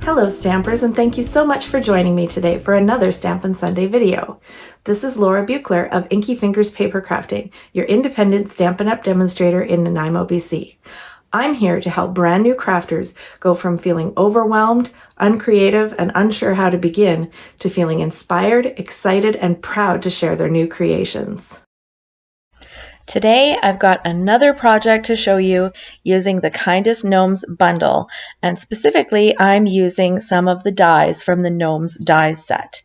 Hello Stampers, and thank you so much for joining me today for another Stampin' Sunday video. This is Laura Buechler of Inkyfingers Papercrafting, your independent Stampin' Up demonstrator in Nanaimo, BC. I'm here to help brand new crafters go from feeling overwhelmed, uncreative, and unsure how to begin to feeling inspired, excited, and proud to share their new creations. Today I've got another project to show you using the Kindest Gnomes bundle, and specifically I'm using some of the dies from the Gnomes Dies set.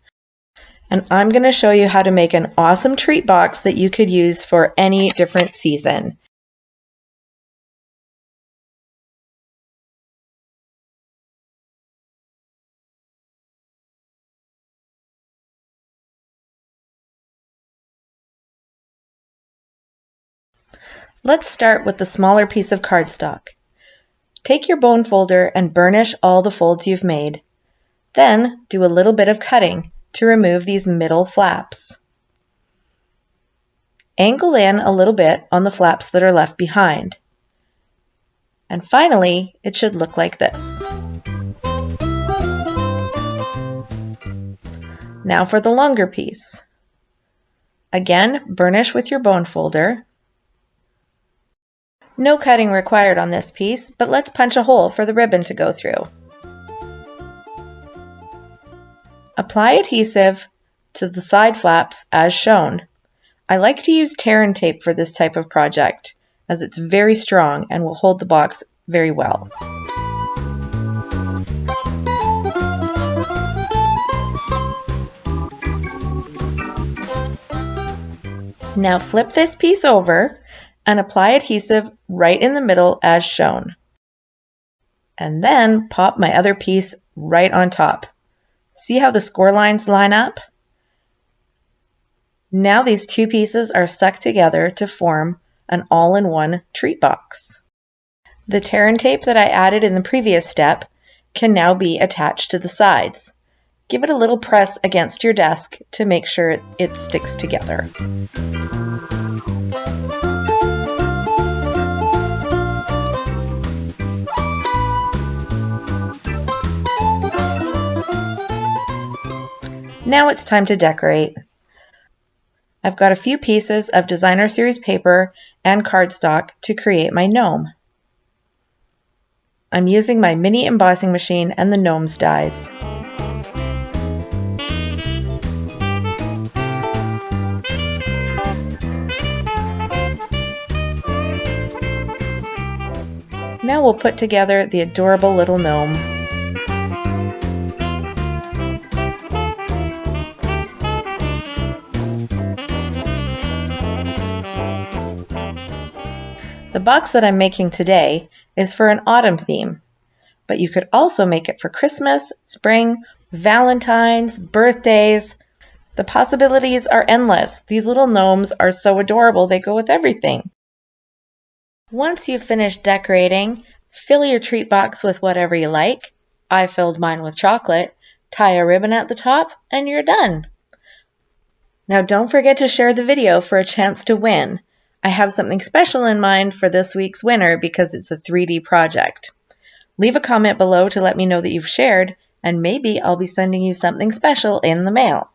And I'm going to show you how to make an awesome treat box that you could use for any different season. Let's start with the smaller piece of cardstock. Take your bone folder and burnish all the folds you've made. Then do a little bit of cutting to remove these middle flaps. Angle in a little bit on the flaps that are left behind. And finally, it should look like this. Now for the longer piece. Again, burnish with your bone folder. No cutting required on this piece, but let's punch a hole for the ribbon to go through. Apply adhesive to the side flaps as shown. I like to use tear tape for this type of project, as it's very strong and will hold the box very well. Now flip this piece over and apply adhesive right in the middle as shown. And then pop my other piece right on top. See how the score lines line up? Now these two pieces are stuck together to form an all-in-one treat box. The tear tape that I added in the previous step can now be attached to the sides. Give it a little press against your desk to make sure it sticks together. Now it's time to decorate. I've got a few pieces of designer series paper and cardstock to create my gnome. I'm using my mini embossing machine and the Gnomes Dies. Now we'll put together the adorable little gnome. The box that I'm making today is for an autumn theme, but you could also make it for Christmas, spring, Valentine's, birthdays. The possibilities are endless. These little gnomes are so adorable, they go with everything. Once you've finished decorating, fill your treat box with whatever you like. I filled mine with chocolate. Tie a ribbon at the top, and you're done. Now don't forget to share the video for a chance to win. I have something special in mind for this week's winner because it's a 3D project. Leave a comment below to let me know that you've shared, and maybe I'll be sending you something special in the mail.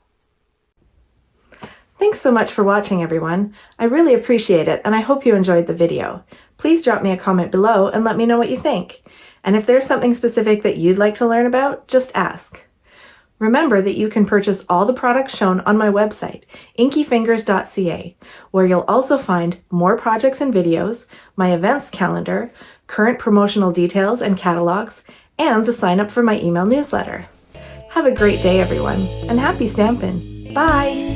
Thanks so much for watching, everyone. I really appreciate it, and I hope you enjoyed the video. Please drop me a comment below and let me know what you think. And if there's something specific that you'd like to learn about, just ask. Remember that you can purchase all the products shown on my website, inkyfingers.ca, where you'll also find more projects and videos, my events calendar, current promotional details and catalogs, and the sign up for my email newsletter. Have a great day, everyone, and happy stampin'! Bye!